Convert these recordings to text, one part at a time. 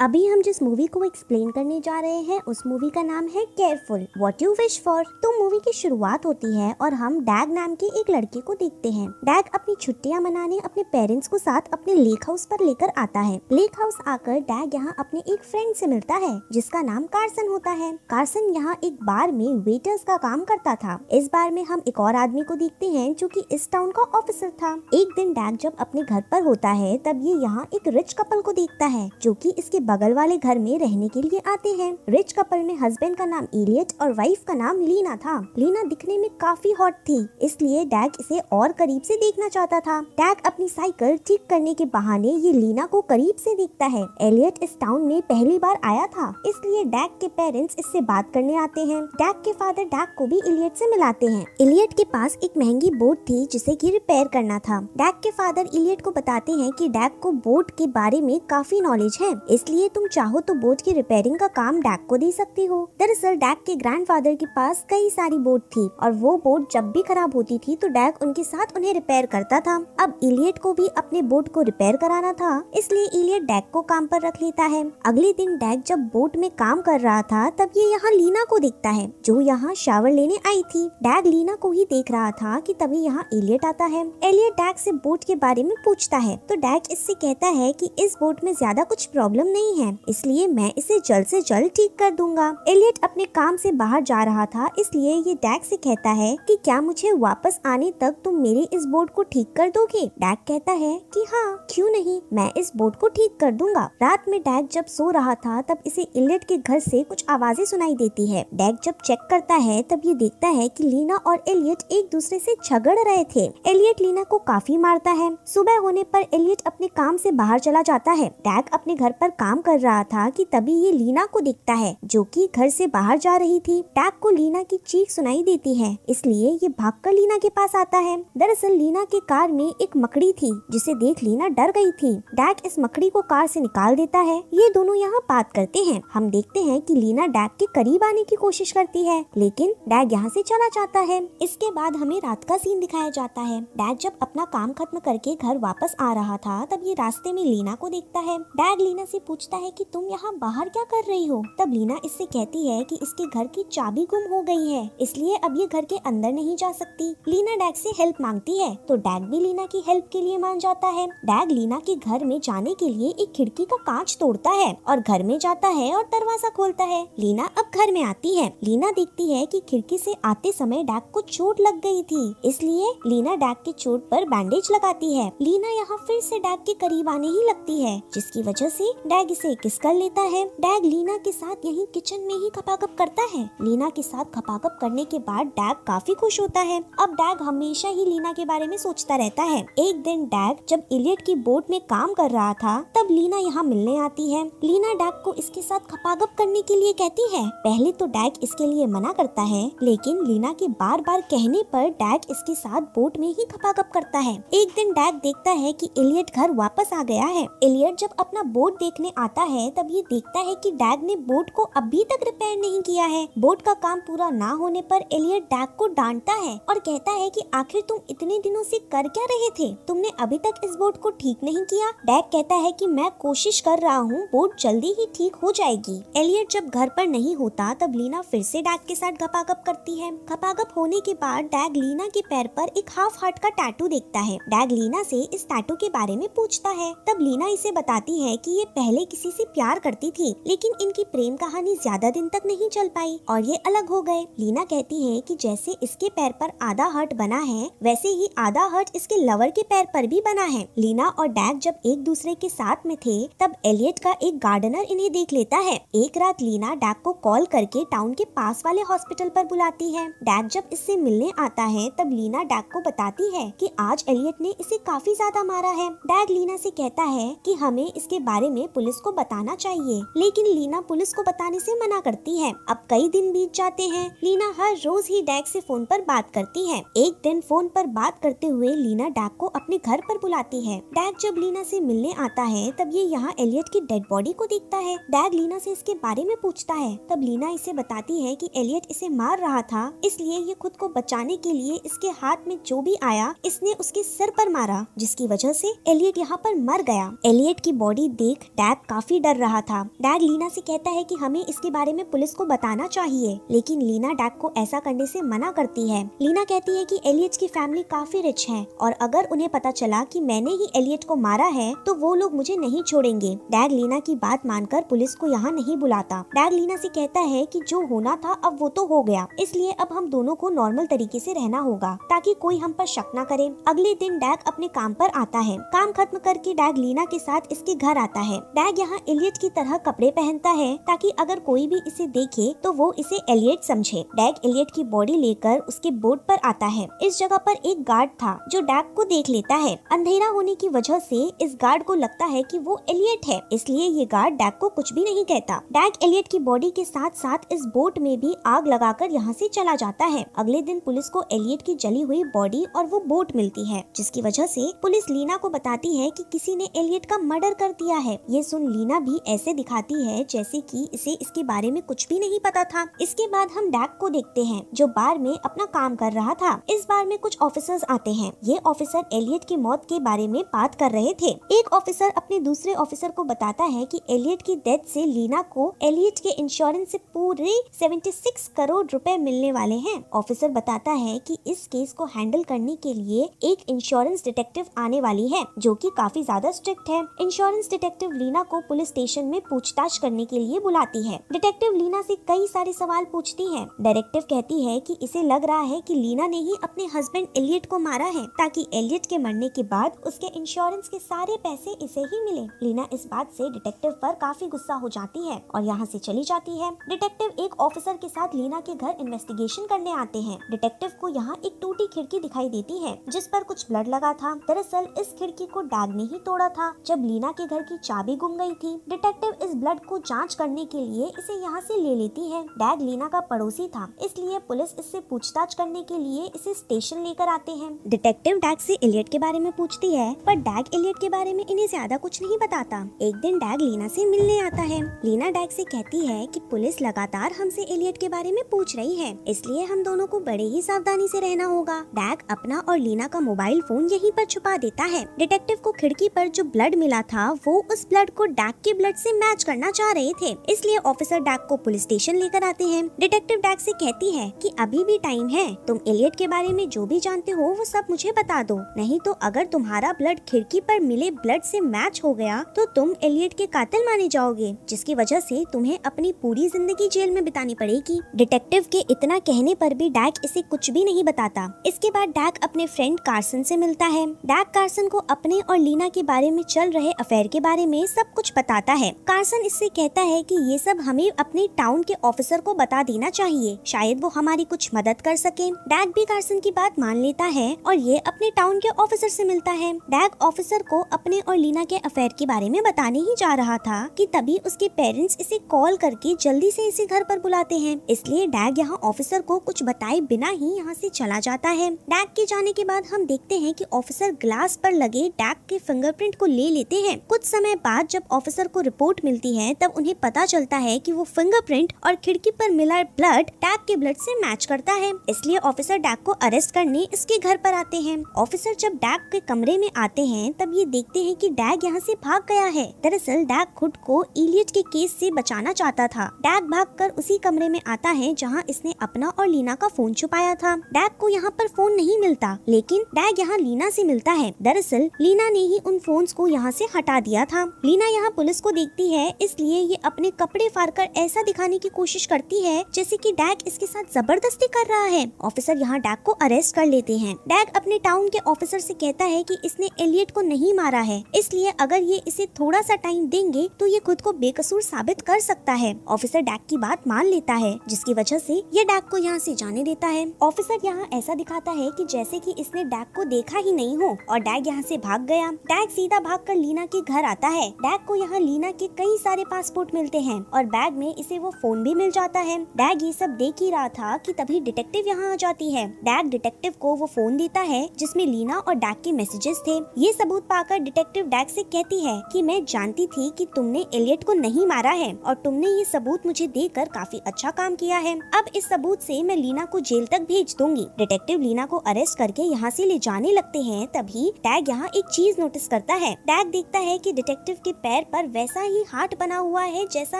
अभी हम जिस मूवी को एक्सप्लेन करने जा रहे हैं उस मूवी का नाम है careful what you wish for. तो मूवी की शुरुआत होती है और हम डैग नाम के एक लड़के को देखते हैं। डैग अपनी छुट्टियां मनाने अपने पेरेंट्स को साथ अपने लेक हाउस पर लेकर आता है। लेक हाउस आकर डैग यहाँ अपने एक फ्रेंड से मिलता है जिसका नाम कार्सन होता है। कार्सन यहाँ एक बार में वेटर्स का काम करता था। इस बार में हम एक और आदमी को देखते हैं जो कि इस टाउन का ऑफिसर था। एक दिन डैग जब अपने घर पर होता है तब ये यहाँ एक रिच कपल को देखता है जो कि इसके बगल वाले घर में रहने के लिए आते हैं। रिच कपल में हस्बैंड का नाम एलियट और वाइफ का नाम लीना था। लीना दिखने में काफी हॉट थी, इसलिए डैग इसे और करीब से देखना चाहता था। डैग अपनी साइकिल ठीक करने के बहाने ये लीना को करीब से देखता है। एलियट इस टाउन में पहली बार आया था, इसलिए डैग के पेरेंट्स इससे बात करने आते हैं। डैग के फादर डैग को भी एलियट से मिलाते हैं। एलियट के पास एक महंगी बोट थी जिसे की रिपेयर करना था। डैग के फादर एलियट को बताते हैं कि डैग को बोट के बारे में काफी नॉलेज है, इसलिए तुम चाहो तो बोट की रिपेयरिंग का काम डैग को दे सकती हो। दरअसल डैग के ग्रैंडफादर के पास कई सारी बोट थी और वो बोट जब भी खराब होती थी तो डैग उनके साथ उन्हें रिपेयर करता था। अब एलियट को भी अपने बोट को रिपेयर कराना था, इसलिए एलियट डैग को काम पर रख लेता है। अगले दिन डैग जब बोट में काम कर रहा था तब ये यहाँ लीना को देखता है जो यहाँ शावर लेने आई थी। डैग लीना को ही देख रहा था कि तभी यहाँ एलियट आता है। एलियट डैग से बोट के बारे में पूछता है तो डैग इससे कहता है कि इस बोट में ज्यादा कुछ प्रॉब्लम नहीं है, इसलिए मैं इसे जल्द से जल्द ठीक कर दूंगा। एलियट अपने काम से बाहर जा रहा था, इसलिए ये डैग से कहता है कि क्या मुझे वापस आने तक तुम मेरी इस बोट को ठीक कर दोगे। डैग कहता है कि हाँ क्यों नहीं, मैं इस बोट को ठीक कर दूंगा। रात में डैग जब सो रहा था तब इसे एलियट के घर से कुछ आवाजें सुनाई देती है। डैग जब चेक करता है तब ये देखता है कि लीना और एलियट एक दूसरे से झगड़ रहे थे। एलियट लीना को काफी मारता है। सुबह होने पर एलियट अपने काम से बाहर चला जाता है। डैग अपने घर पर काम कर रहा था कि तभी ये लीना को दिखता है जो कि घर से बाहर जा रही थी। डैग को लीना की चीख सुनाई देती है, इसलिए ये भागकर लीना के पास आता है। दरअसल लीना के कार में एक मकड़ी थी जिसे देख लीना डर गई थी। डैग इस मकड़ी को कार से निकाल देता है। ये दोनों यहाँ बात करते हैं। हम देखते हैं कि लीना डैग के करीब आने की कोशिश करती है, लेकिन डैग यहाँ से चला जाता है। इसके बाद हमें रात का सीन दिखाया जाता है। डैग जब अपना काम खत्म करके घर वापस आ रहा था तब ये रास्ते में लीना को देखता है। डैग लीना से पूछता है कि तुम यहाँ बाहर क्या कर रही हो। तब लीना इससे कहती है कि इसके घर की चाबी गुम हो गई है, इसलिए अब ये घर के अंदर नहीं जा सकती। लीना डैग से हेल्प मांगती है तो डैग भी लीना की हेल्प के लिए मान जाता है। डैग लीना के घर में जाने के लिए एक खिड़की का कांच तोड़ता है और घर में जाता है और दरवाजा खोलता है। लीना अब घर में आती है। लीना देखती है कि खिड़की से आते समय डैग को चोट लग गई थी, इसलिए लीना डैग की चोट पर बैंडेज लगाती है। लीना यहाँ फिर से डैग के करीब आने ही लगती है, जिसकी वजह से डैग इसे किस कर लेता है। डैग लीना के साथ यहीं किचन में ही खपाखप करता है। लीना के साथ खपाखप करने के बाद डैग काफी खुश होता है। अब डैग हमेशा ही लीना के बारे में सोचता रहता है। एक दिन डैग जब एलियट की बोट में काम कर रहा था तब लीना यहाँ मिलने आती है। लीना डैग को इसके साथ खपाखप करने के लिए कहती है। पहले तो डैग इसके लिए मना करता है, लेकिन लीना के बार बार कहने पर डैग इसके साथ बोट में ही खपाखप करता है। एक दिन डैग देखता है कि एलियट घर वापस आ गया है। एलियट जब अपना बोट देखने आता है तब ये देखता है कि डैग ने बोट को अभी तक रिपेयर नहीं किया है। बोट का काम पूरा ना होने पर एलियट डैग को डांटता है और कहता है कि आखिर तुम इतने दिनों से कर क्या रहे थे, तुमने अभी तक इस बोट को ठीक नहीं किया। डैग कहता है कि मैं कोशिश कर रहा हूँ, बोट जल्दी ही ठीक हो जाएगी। एलियट जब घर पर नहीं होता तब लीना फिर से डैग के साथ खपाखप करती है। खपाखप होने के बाद डैग लीना के पैर पर एक हाफ हार्ट का टैटू देखता है। डैग लीना से इस टैटू के बारे में पूछता है। तब लीना इसे बताती है कि ये पहले किसी से प्यार करती थी, लेकिन इनकी प्रेम कहानी ज्यादा दिन तक नहीं चल पाई और ये अलग हो गए। लीना कहती है कि जैसे इसके पैर पर आधा हार्ट बना है वैसे ही आधा हार्ट इसके लवर के पैर पर भी बना है। लीना और डैग जब एक दूसरे के साथ में थे तब एलियट का एक गार्डनर इन्हें देख लेता है। एक रात लीना डैग को कॉल करके टाउन के पास वाले हॉस्पिटल पर बुलाती है। डैग जब इससे मिलने आता है तब लीना डैग को बताती है कि आज एलियट ने इसे काफी ज्यादा मारा है। डैग लीना से कहता है कि हमें इसके बारे में पुलिस को बताना चाहिए, लेकिन लीना पुलिस को बताने से मना करती है। अब कई दिन बीत जाते हैं। लीना हर रोज ही डैग से फोन पर बात करती है। एक दिन फोन पर बात करते हुए लीना डैग को अपने घर पर बुलाती है। डैग जब लीना से मिलने आता है तब ये यहाँ एलियट की डेड बॉडी को देखता है। डैग लीना से इसके बारे में पूछता है। तब लीना इसे बताती है कि एलियट इसे मार रहा था, इसलिए ये खुद को बचाने के लिए इसके हाथ में जो भी आया इसने उसके सिर पर मारा, जिसकी वजह से एलियट यहाँ पर मर गया। एलियट की बॉडी देख डैग काफी डर रहा था। डैग लीना से कहता है कि हमें इसके बारे में पुलिस को बताना चाहिए, लेकिन लीना डैग को ऐसा करने से मना करती है। लीना कहती है कि एलियट की फैमिली काफी रिच है और अगर उन्हें पता चला कि मैंने ही एलियट को मारा है तो वो लोग मुझे नहीं छोड़ेंगे। डैग लीना की बात मानकर पुलिस को यहाँ नहीं बुलाता। डैग लीना से कहता है कि जो होना था अब वो तो हो गया, इसलिए अब हम दोनों को नॉर्मल तरीके से रहना होगा ताकि कोई हम पर शक न करे। अगले दिन डैग अपने काम पर आता है। काम खत्म करके डैग लीना के साथ इसके घर आता है। डैग यहाँ एलियट की तरह कपड़े पहनता है ताकि अगर कोई भी इसे देखे तो वो इसे एलियट समझे। डैग एलियट की बॉडी लेकर उसके बोट पर आता है। इस जगह पर एक गार्ड था जो डैग को देख लेता है। अंधेरा होने की वजह से इस गार्ड को लगता है कि वो एलियट है, इसलिए ये गार्ड डैग को कुछ भी नहीं कहता। डैग एलियट की बॉडी के साथ साथ इस बोट में भी आग लगाकर यहाँ से चला जाता है। अगले दिन पुलिस को एलियट की जली हुई बॉडी और वो बोट मिलती है, जिसकी वजह से पुलिस लीना को बताती है कि किसी ने एलियट का मर्डर कर दिया है। ये सुन लीना भी ऐसे दिखाती है जैसे कि इसे इसके बारे में कुछ भी नहीं पता था। इसके बाद हम डैग को देखते हैं जो बार में अपना काम कर रहा था। इस बार में कुछ ऑफिसर्स आते हैं। ये ऑफिसर एलियट की मौत के बारे में बात कर रहे थे। एक ऑफिसर अपने दूसरे ऑफिसर को बताता है कि एलियट की डेथ से लीना को एलियट के इंश्योरेंस से पूरे 76 करोड़ रुपए मिलने वाले हैं। ऑफिसर बताता है कि इस केस को हैंडल करने के लिए एक इंश्योरेंस डिटेक्टिव आने वाली है जो कि काफी ज्यादा स्ट्रिक्ट है। इंश्योरेंस डिटेक्टिव लीना को पुलिस स्टेशन में पूछताछ करने के लिए बुलाती है। डिटेक्टिव लीना से कई सारे सवाल पूछती है। डिटेक्टिव कहती है कि इसे लग रहा है कि लीना ने ही अपने हस्बैंड एलियट को मारा है ताकि एलियट के मरने के बाद उसके इंश्योरेंस के सारे पैसे इसे ही मिले। लीना इस बात से डिटेक्टिव पर काफी गुस्सा हो जाती है और यहाँ से चली जाती है। डिटेक्टिव एक ऑफिसर के साथ लीना के घर इन्वेस्टिगेशन करने आते हैं। डिटेक्टिव को यहाँ एक टूटी खिड़की दिखाई देती है जिस पर कुछ ब्लड लगा था। दरअसल इस खिड़की को डैग ने ही तोड़ा था जब लीना के घर की चाबी गुम गई थी। डिटेक्टिव इस ब्लड को जांच करने के लिए इसे यहाँ से ले लेती है। डैग लीना का पड़ोसी था, इसलिए पुलिस इससे पूछताछ करने के लिए इसे स्टेशन लेकर आते हैं। डिटेक्टिव डैग से एलियट के बारे में पूछती है पर डैग एलियट के बारे में इन्हें ज्यादा कुछ नहीं बताता। एक दिन डैग लीना से मिलने आता है। लीना डैग से कहती है कि पुलिस लगातार हमसे एलियट के बारे में पूछ रही है, इसलिए हम दोनों को बड़े ही सावधानी से रहना होगा। डैग अपना और लीना का मोबाइल फोन यहीं पर छुपा देता है। डिटेक्टिव को खिड़की पर जो ब्लड मिला था वो उस ब्लड को डैग के ब्लड से मैच करना चाह रहे थे, इसलिए ऑफिसर डैग को पुलिस स्टेशन लेकर आते हैं। डिटेक्टिव डैग से कहती है कि अभी भी टाइम है, तुम एलियट के बारे में जो भी जानते हो वो सब मुझे बता दो, नहीं तो अगर तुम्हारा ब्लड खिड़की पर मिले ब्लड से मैच हो गया तो तुम एलियट के कातिल माने जाओगे, जिसकी वजह से तुम्हें अपनी पूरी जिंदगी जेल में बितानी पड़ेगी। डिटेक्टिव के इतना कहने पर भी डैग इसे कुछ भी नहीं बताता। इसके बाद डैग अपने फ्रेंड कार्सन से मिलता है। डैग कार्सन को अपने और लीना के बारे में चल रहे अफेयर के बारे में सब कुछ बताता है। कार्सन इससे कहता है कि ये सब हमें अपने टाउन के ऑफिसर को बता देना चाहिए, शायद वो हमारी कुछ मदद कर सके। डैग भी कार्सन की बात मान लेता है और ये अपने टाउन के ऑफिसर से मिलता है। डैग ऑफिसर को अपने और लीना के अफेयर के बारे में बताने ही जा रहा था कि तभी उसके पेरेंट्स इसे कॉल करके जल्दी से इसे घर पर बुलाते हैं, इसलिए डैग यहाँ ऑफिसर को कुछ बताए बिना ही यहाँ से चला जाता है। डैग के जाने के बाद हम देखते हैं कि ऑफिसर ग्लास पर लगे डैग के फिंगरप्रिंट को ले लेते हैं। कुछ समय बाद जब ऑफिसर को रिपोर्ट मिलती है तब उन्हें पता चलता है कि वो फिंगरप्रिंट और खिड़की पर मिला ब्लड डैग के ब्लड से मैच करता है, इसलिए ऑफिसर डैग को अरेस्ट करने इसके घर पर आते हैं। ऑफिसर जब डैग के कमरे में आते हैं तब ये देखते हैं कि डैग यहाँ से भाग गया है। दरअसल डैग खुद को एलियट के केस से बचाना चाहता था। डैग भागकर उसी कमरे में आता है जहाँ इसने अपना और लीना का फोन छुपाया था। डैग को यहाँ पर फोन नहीं मिलता, लेकिन डैग यहाँ लीना से मिलता है। दरअसल लीना ने ही उन फोन्स को यहाँ से हटा दिया था। लीना यहाँ पुलिस को देखती है, इसलिए ये अपने कपड़े फाड़कर ऐसा दिखाने की कोशिश करती है जैसे कि डैग इसके साथ जबरदस्ती कर रहा है। ऑफिसर यहाँ डैग को अरेस्ट कर लेते हैं। डैग अपने टाउन के ऑफिसर से कहता है कि इसने एलियट को नहीं मारा है, इसलिए अगर ये इसे थोड़ा सा टाइम देंगे तो ये खुद को बेकसूर साबित कर सकता है। ऑफिसर डैग की बात मान लेता है, जिसकी वजह से ये डैग को यहाँ से जाने देता है। ऑफिसर यहाँ ऐसा दिखाता है कि जैसे कि इसने डैग को देखा ही नहीं हो और डैग यहाँ से भाग गया। डैग सीधा भागकर लीना के घर आता है। डैग को यहाँ लीना के कई सारे पासपोर्ट मिलते हैं और बैग में इसे वो फोन भी मिल जाता है। डैग ये सब देख ही रहा था कि तभी डिटेक्टिव यहाँ आ जाती है। डैग डिटेक्टिव को वो फोन देता है जिसमें लीना और डैग के मैसेजेस थे। ये सबूत पाकर डिटेक्टिव डैग से कहती है कि मैं जानती थी कि तुमने एलियट को नहीं मारा है और तुमने ये सबूत मुझे देकर काफी अच्छा काम किया है। अब इस सबूत से मैं लीना को जेल तक भेज दूंगी। डिटेक्टिव लीना को अरेस्ट करके यहाँ से ले जाने लगते हैं। तभी डैग यहाँ एक चीज नोटिस करता है। डैग देखता है कि डिटेक्टिव के पैर पर वैसा ही हार्ट बना हुआ है जैसा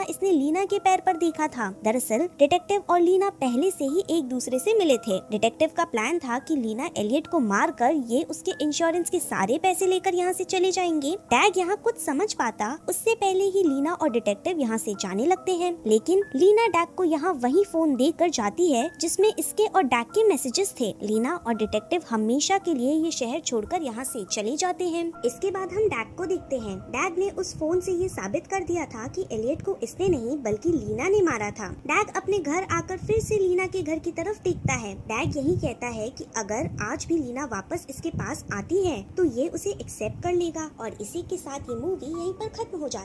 इसने लीना के पैर पर देखा था। दरअसल डिटेक्टिव और लीना पहले से ही एक दूसरे से मिले थे। डिटेक्टिव का प्लान था कि लीना एलियट को मारकर ये उसके इंश्योरेंस के सारे पैसे लेकर यहाँ से चले जाएंगे। डैग यहाँ कुछ समझ पाता उससे पहले ही लीना और डिटेक्टिव यहाँ से जाने लगते हैं, लेकिन लीना डैग को यहाँ वही फोन देकर जाती है जिसमें इसके और डैग के मैसेजेस थे। लीना और डिटेक्टिव हमेशा के लिए ये शहर छोड़कर यहाँ से चले जाते हैं। इसके बाद हम डैग को देखते हैं। डैग ने उस फोन से ये साबित कर दिया था कि एलियट को इसने नहीं बल्कि लीना ने मारा था। डैग अपने घर आकर फिर से लीना के घर की तरफ देखता है। डैग यही कहता है कि अगर आज भी लीना वापस इसके पास आती है तो ये उसे एक्सेप्ट कर लेगा और इसी के साथ ये मूवी यहीं पर खत्म हो जाती है।